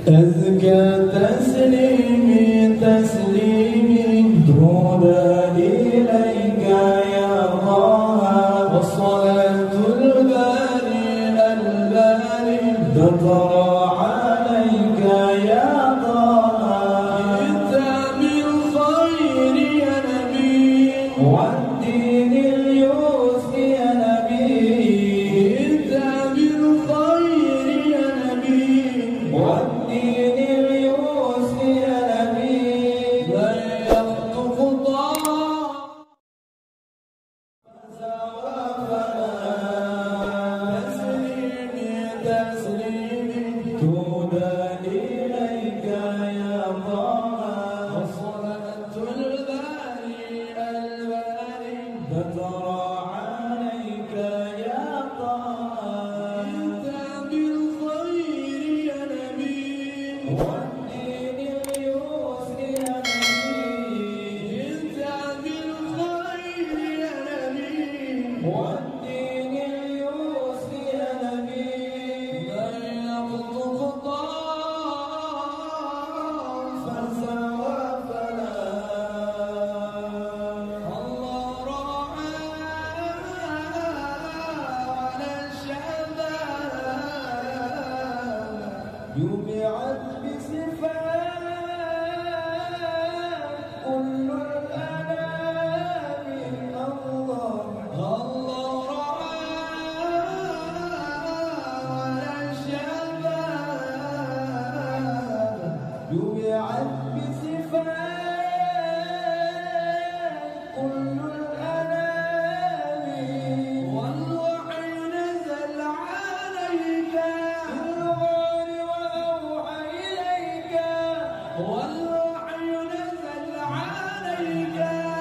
أزكى تسليمي تسليمي درود إليك يا الله، والصلاة الباري الباري تطرى عليك يا طه. جئت بالخير يا نبي والدين اليسر يا نبي، جئت بالخير يا نبي والدين اليسر يا نبي. ضيقت خطاك تسليمي تسليمي تودى إليك يا طه، والصلاة الباري الباري تترى عليك يا طه. جئت بالخير يا نبي والدين اليسر يا نبي، جئت بالخير يا نبي والدين اليسر يا نبي. ضيقت خطاك فسوى فلا الله رعاه على الشباب، جمعت بصفات كل الأنام. الله الله رعاه على الشباب، جمعت بصفات كل الأنام. والوحي نزل عليك في الغار وأوحى إليك، والوحي نزل عليك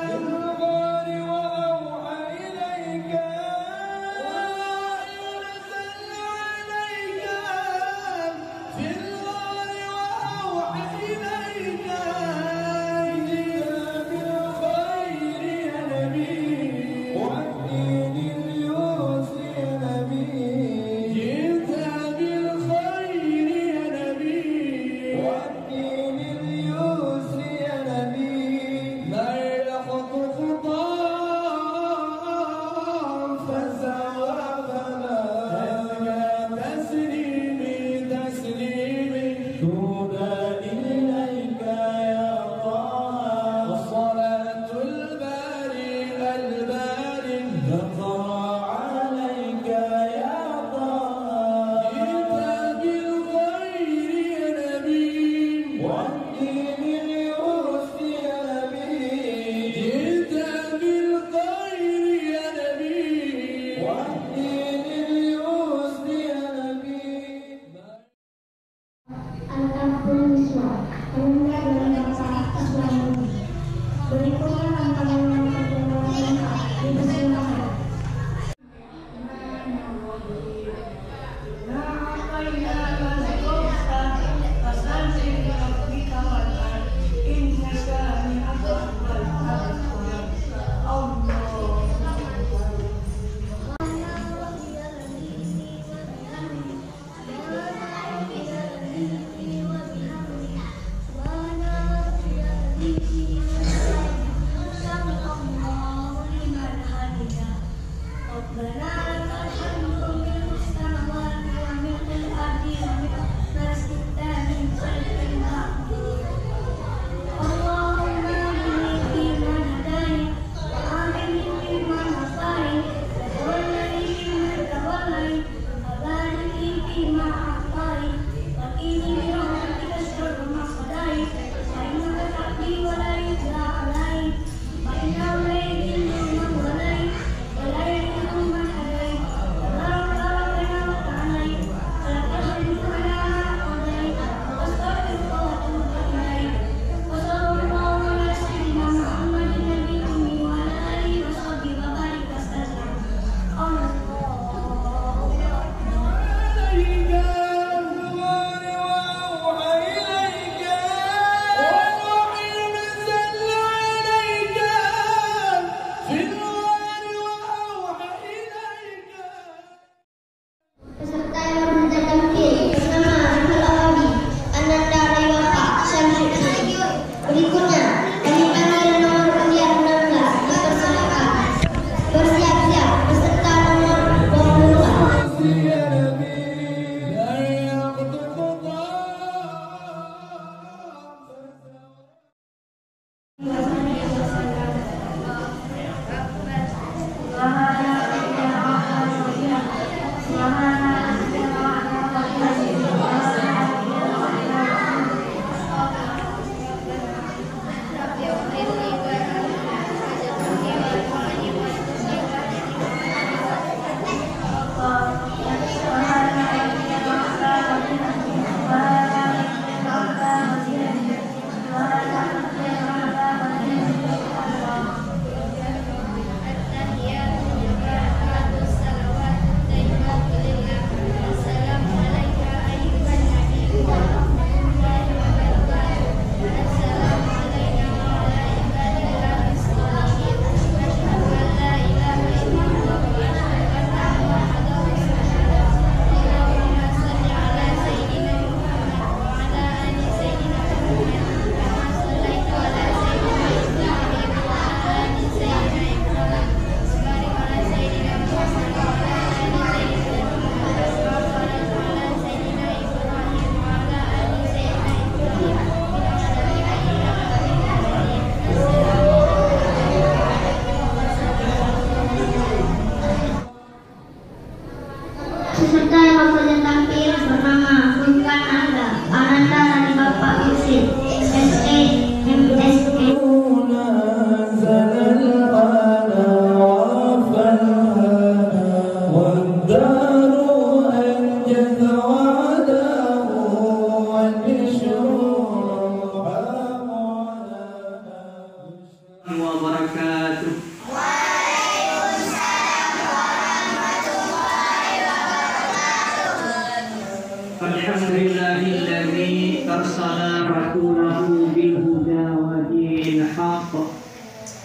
في الغار وأوحى إليك، والوحي نزل عليك في الغار وأوحى إليك. أرسل رسوله بالهدى ودين الحق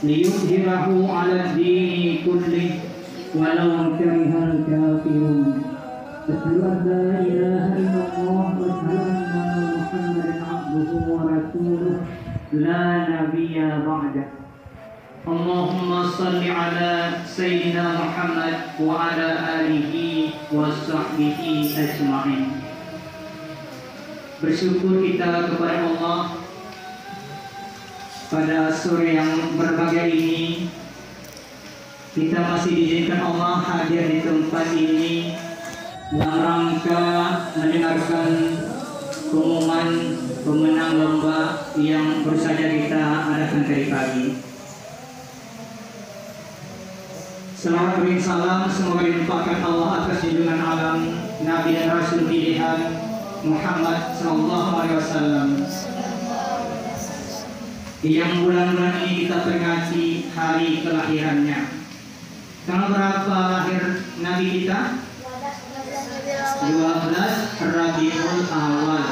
ليظهره على الدين كله ولو كره الكافرون. أشهد أن لا إله إلا الله وأشهد أن محمدا عبده ورسوله لا نبي بعده. اللهم صل على سيدنا محمد وعلى آله وصحبه أجمعين. Bersyukur kita kepada Allah pada sore yang berbahagia ini, kita masih diizinkan Allah hadir di tempat ini dalam rangka mendengarkan pengumuman pemenang lomba yang baru saja kita adakan tadi pagi. Selawat beri salam semoga dilimpahkan Allah atas junjungan alam Nabi dan Rasul pilihan Muhammad SAW, yang bulan-bulan ini kita peringati hari kelahirannya. Tanggal berapa lahir Nabi kita? 12 Rabiul Awal.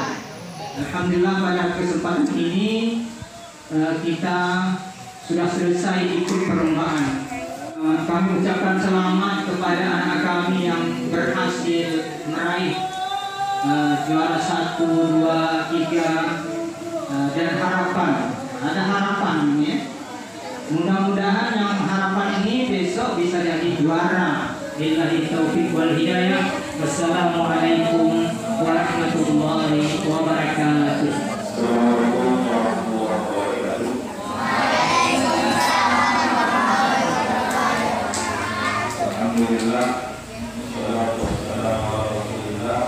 Alhamdulillah pada kesempatan ini kita sudah selesai ikut perlombaan. Kami ucapkan selamat kepada anak kami yang berhasil meraih juara 1, 2, 3 dan harapan. Ada harapan ya. Mudah-mudahan yang harapan ini besok bisa jadi juara. Billahi taufiq wal hidayah. Wassalamualaikum warahmatullahi wabarakatuh. Alhamdulillah, wassalatu wassalamu ala Rasulillah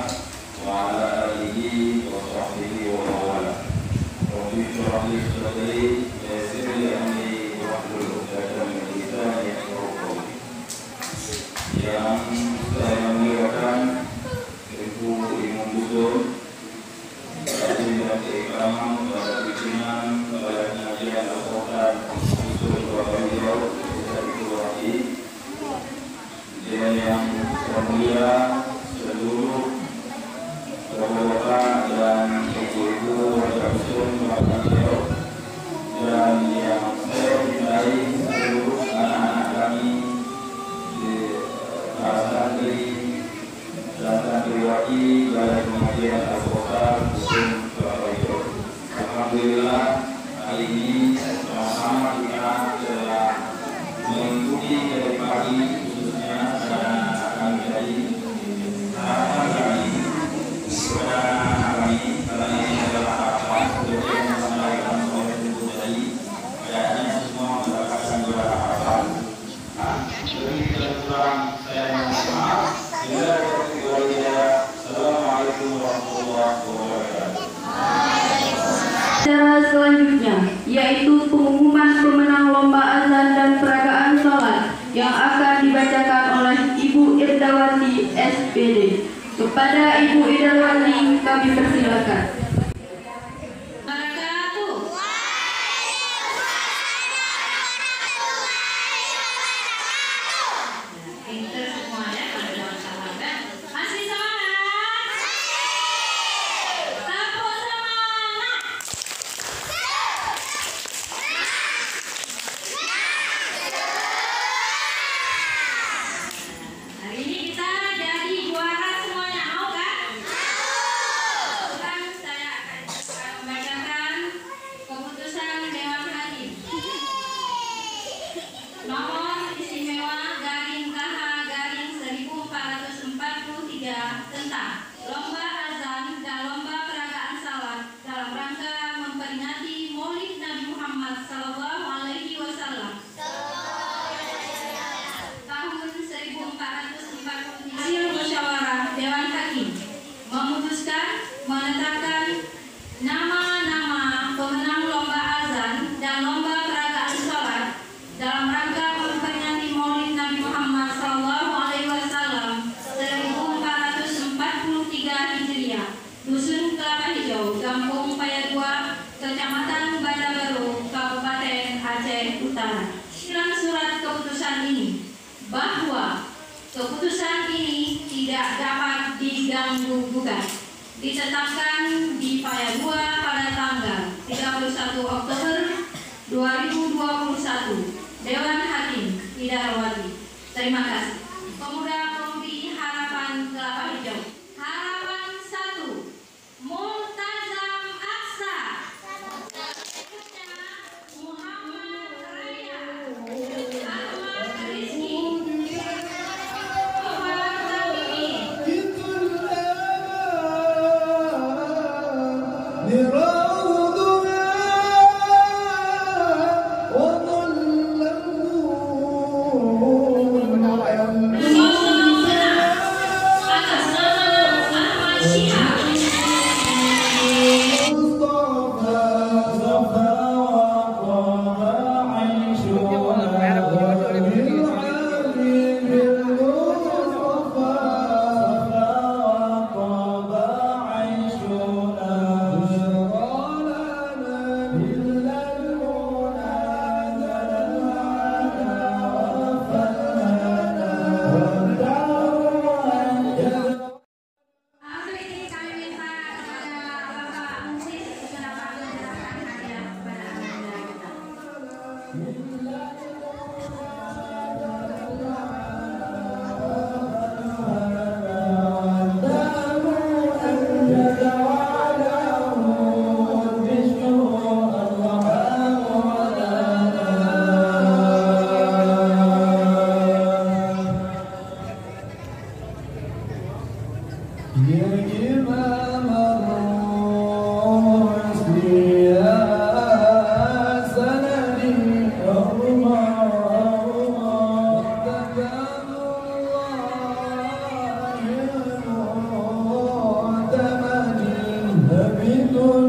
wa ala alihi wa sahbihi wa mawala. Rabbi shrah li sadri wa yassir li amri wahlul 'uqdatam min lisani yafqahu qawli. Yang saya muliakan Ibu Imam Busur, Pimpinan Keikaman, para pimpinan, para pengajian Al-Quran, Busur Bapak-Ibu, dan yang saya mulia seluruh bapak-bapak dan ibu-ibu warga muslim Bapak-Ibu, dan yang saya cintai seluruh anak-anak kami di para santri dan santriwati Balai Pengajian Al-Quran Muslim Bapak-Ibu. Alhamdulillah hari ini sama-sama kita telah mengikuti dari pagi Acara selanjutnya yaitu pengumuman pemenang lomba azan dan peragaan sholat yang akan dibacakan oleh Ibu Irdawati SPD. Kepada Ibu Irdawati kami persilakan. Keputusan ini tidak dapat diganggu-gugat. ditetapkan di Payagua pada tanggal 31 Oktober 2021. Dewan Hakim Hidayawati. Terima kasih. Pemuda Pemudi Harapan Kelapa Hijau. Harapan 1, Multazam Aksa. Muhammad Raya. Ahmad Rizki. Omar Tamimi. Atas nama Ahmad Syihab. Hari ini kami minta kepada Bapak Musis untuk dapat menyerahkan hadiah kepada anak-anak kita. Itu